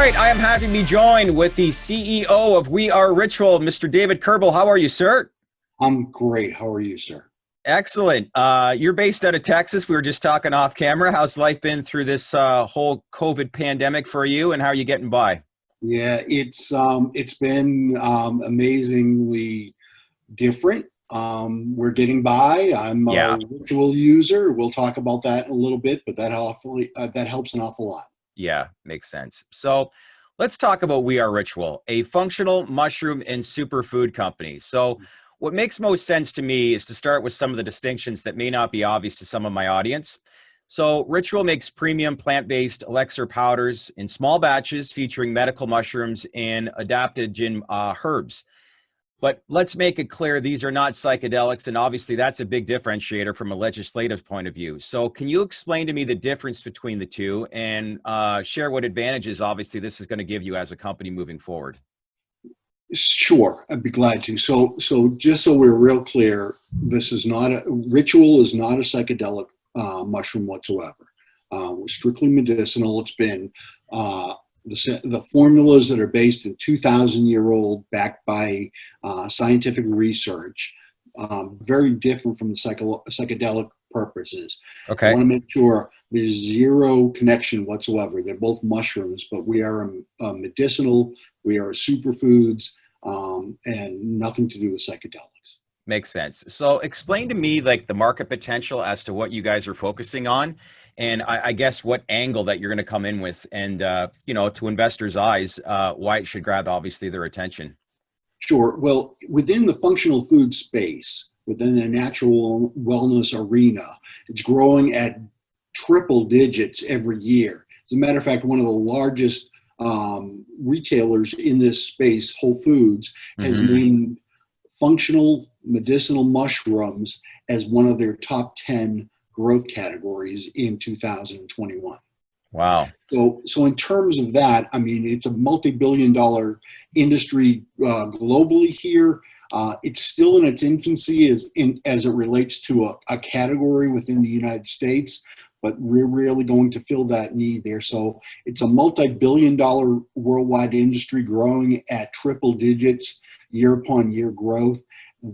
right, I am happy to be joined with the CEO of We Are Rritual, Mr. David Kerbel. How are you, sir? I'm great. How are you, sir? Excellent. You're based out of Texas. We were just talking off camera. How's life been through this whole COVID pandemic for you, and how are you getting by? Yeah, it's been amazingly different. We're getting by. I'm a Yeah, ritual user. We'll talk about that in a little bit, but that helps an awful lot. yeah, makes sense. So let's talk about We Are Ritual, a functional mushroom and superfood company. So what makes most sense to me is to start with some of the distinctions that may not be obvious to some of my audience. So Ritual makes premium plant-based elixir powders in small batches featuring medical mushrooms and adaptogen herbs. But let's make it clear, these are not psychedelics, and obviously that's a big differentiator from a legislative point of view. So can you explain to me the difference between the two and share what advantages, obviously, this is going to give you as a company moving forward? Sure, I'd be glad to. So just so we're real clear, this is not a ritual is not a psychedelic mushroom whatsoever. Strictly medicinal. It's been the formulas that are based in 2,000-year-old, backed by scientific research, very different from the psychedelic purposes. I Okay. want to make sure there's zero connection whatsoever. They're both mushrooms, but we are medicinal, we are superfoods, and nothing to do with psychedelics. Makes sense. So explain to me like the market potential as to what you guys are focusing on, and I guess what angle that you're going to come in with, and to investors' eyes, why it should grab obviously their attention. Sure. Well, within the functional food space, within the natural wellness arena, it's growing at triple digits every year. As a matter of fact, one of the largest retailers in this space, Whole Foods, has Hmm. named functional medicinal mushrooms as one of their top 10 growth categories in 2021. Wow. So in terms of that, I mean, it's a multi-billion-dollar industry globally here. It's still in its infancy as it relates to a category within the United States, but we're really going to fill that need there. So it's a multi-billion-dollar worldwide industry growing at triple digits year upon year growth.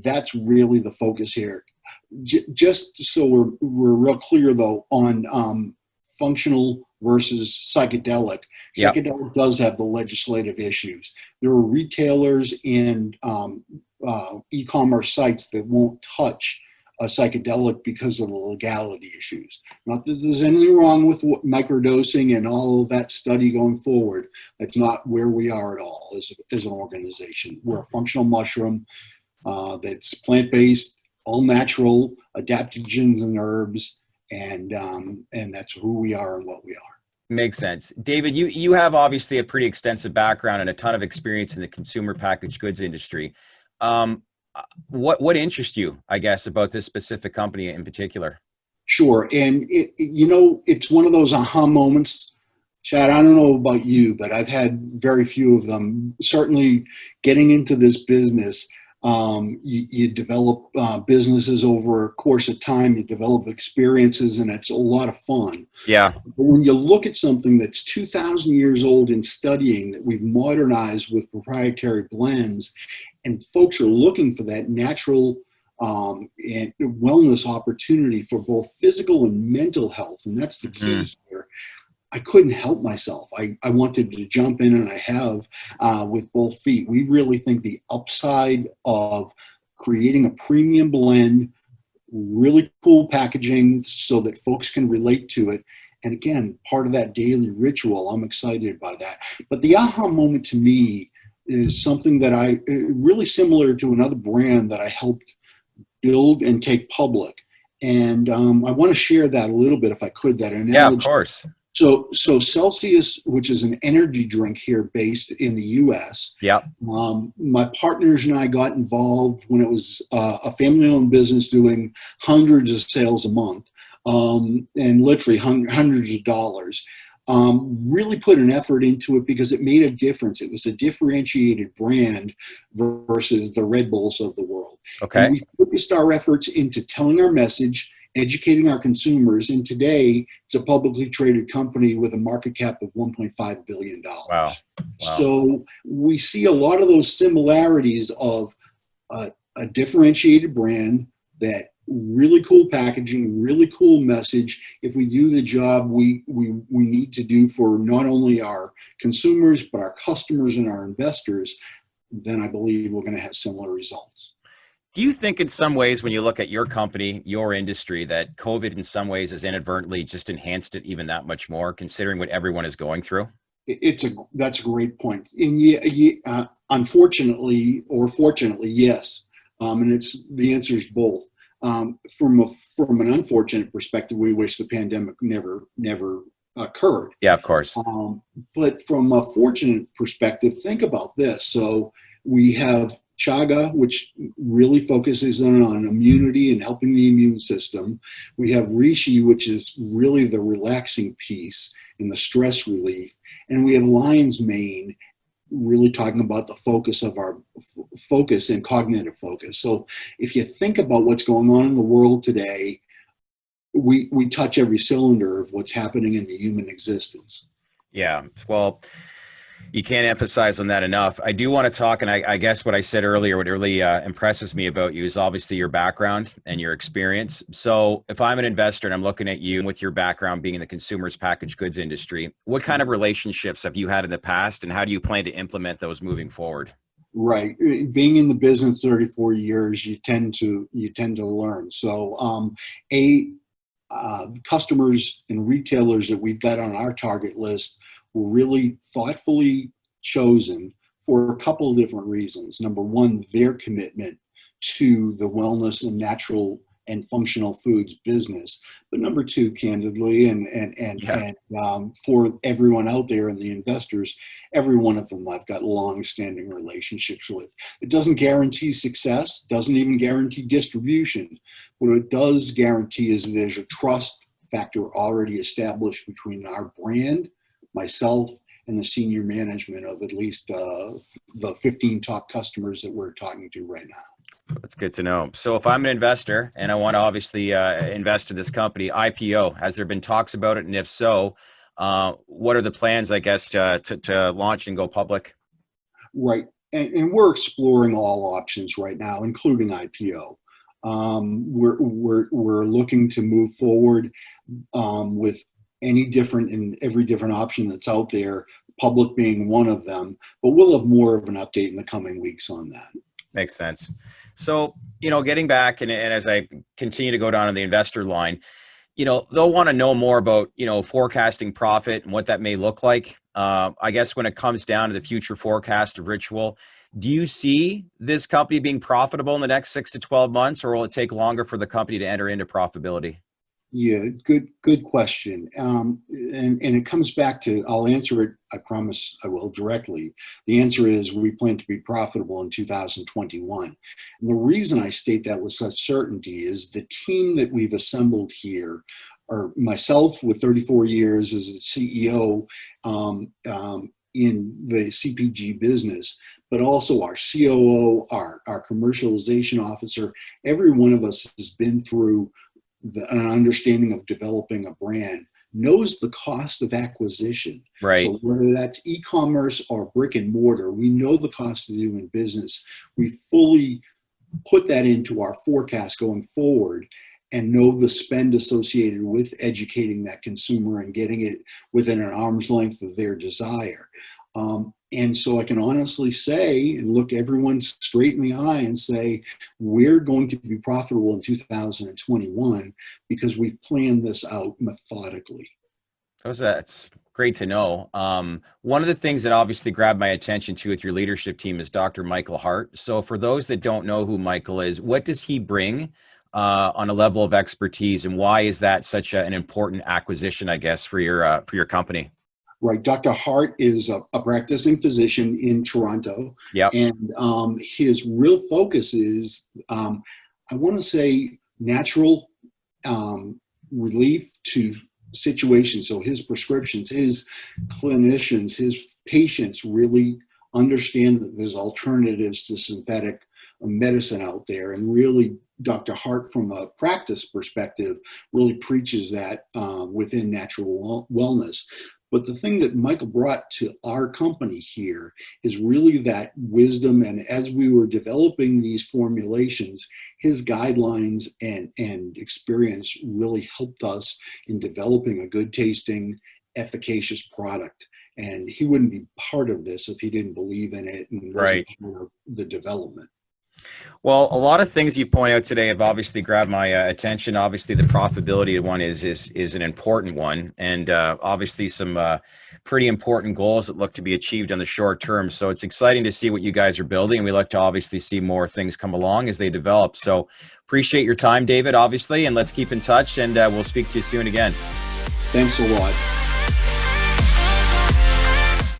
That's really the focus here. Just so we're real clear though on functional versus psychedelic. Yeah. Psychedelic does have the legislative issues. There are retailers and e-commerce sites that won't touch a psychedelic because of the legality issues. Not that there's anything wrong with microdosing and all of that study going forward. That's not where we are at all as an organization. We're a functional mushroom that's plant-based, all natural, adaptogens and herbs, and that's who we are and what we are. Makes sense. David, you have obviously a pretty extensive background and a ton of experience in the consumer packaged goods industry. Um, what interests you, I guess, about this specific company in particular? Sure, and it's one of those aha moments. Chad, I don't know about you, but I've had very few of them. Certainly, getting into this business, you develop businesses over a course of time. You develop experiences, and it's a lot of fun. Yeah. But when you look at something that's 2,000 years old in studying, that we've modernized with proprietary blends, and folks are looking for that natural and wellness opportunity for both physical and mental health, and that's the Hmm. key here. I couldn't help myself. I wanted to jump in, and I have with both feet. We really think the upside of creating a premium blend, really cool packaging so that folks can relate to it. And again, part of that daily ritual, I'm excited by that. But the aha moment to me is something that really similar to another brand that I helped build and take public. And I want to share that a little bit, if I could, that Yeah, of analogy. course. So Celsius, which is an energy drink here based in the U.S., Yeah. my partners and I got involved when it was a family-owned business doing hundreds of sales a month, and literally hundreds of dollars. Really put an effort into it because it made a difference. It was a differentiated brand versus the Red Bulls of the world. And Okay. we focused our efforts into telling our message educating our consumers. And today, it's a publicly traded company with a market cap of $1.5 billion. Wow. Wow. So we see a lot of those similarities of a differentiated brand, that really cool packaging, really cool message. If we do the job we need to do for not only our consumers, but our customers and our investors, then I believe we're going to have similar results. Do you think in some ways, when you look at your company, your industry, that COVID in some ways has inadvertently just enhanced it even that much more, considering what everyone is going through? That's a great point. And unfortunately or fortunately, yes. And the answer is both. From an unfortunate perspective, we wish the pandemic never occurred. Yeah, of course. But from a fortunate perspective, think about this. So we have chaga, which really focuses on immunity and helping the immune system. We have reishi, which is really the relaxing piece and the stress relief. And we have lion's mane, really talking about the focus of our focus and cognitive focus. So if you think about what's going on in the world today, we touch every cylinder of what's happening in the human existence. Yeah, well, you can't emphasize on that enough. I do want to talk, and I guess what I said earlier, what really impresses me about you is obviously your background and your experience. So if I'm an investor and I'm looking at you with your background being in the consumer's packaged goods industry, what kind of relationships have you had in the past, and how do you plan to implement those moving forward? Right. Being in the business 34 years, you tend to learn. So customers and retailers that we've got on our target list were really thoughtfully chosen for a couple of different reasons. Number one, their commitment to the wellness and natural and functional foods business. But number two, candidly, and for everyone out there and the investors, every one of them I've got long-standing relationships with. It doesn't guarantee success, doesn't even guarantee distribution. What it does guarantee is there's a trust factor already established between our brand, myself, and the senior management of at least the 15 top customers that we're talking to right now. That's good to know. So if I'm an investor and I want to obviously invest in this company, IPO, has there been talks about it? And if so, what are the plans, I guess, to launch and go public? Right. And we're exploring all options right now, including IPO. We're looking to move forward with any different and every different option that's out there, public being one of them, but we'll have more of an update in the coming weeks on that. Makes sense. So, getting back and as I continue to go down on the investor line, they'll want to know more about, forecasting profit and what that may look like. I guess when it comes down to the future forecast of Rritual, do you see this company being profitable in the next 6 to 12 months, or will it take longer for the company to enter into profitability? Yeah, good question. And it comes back to, I'll answer it, I promise I will, directly. The answer is we plan to be profitable in 2021. And the reason I state that with such certainty is the team that we've assembled here, or myself with 34 years as a CEO in the CPG business, but also our COO, our commercialization officer. Every one of us has been through an understanding of developing a brand, knows the cost of acquisition. Right. So whether that's e-commerce or brick and mortar, we know the cost of doing business. We fully put that into our forecast going forward and know the spend associated with educating that consumer and getting it within an arm's length of their desire. And so I can honestly say and look everyone straight in the eye and say, we're going to be profitable in 2021 because we've planned this out methodically. That's great to know. One of the things that obviously grabbed my attention too with your leadership team is Dr. Michael Hart. So for those that don't know who Michael is, what does he bring on a level of expertise, and why is that such an important acquisition, I guess, for your company? Right. Dr. Hart is a practicing physician in Toronto. Yep. And his real focus is, I want to say, natural relief to situations. So his prescriptions, his clinicians, his patients really understand that there's alternatives to synthetic medicine out there, and really Dr. Hart, from a practice perspective, really preaches that within natural wellness. But the thing that Michael brought to our company here is really that wisdom. And as we were developing these formulations, his guidelines and experience really helped us in developing a good tasting, efficacious product. And he wouldn't be part of this if he didn't believe in it and wasn't part of the development. Well, a lot of things you point out today have obviously grabbed my attention. Obviously, the profitability one is an important one, and obviously some pretty important goals that look to be achieved on the short term. So it's exciting to see what you guys are building, and we look to obviously see more things come along as they develop. So appreciate your time, David, obviously, and let's keep in touch, and we'll speak to you soon again. Thanks a lot.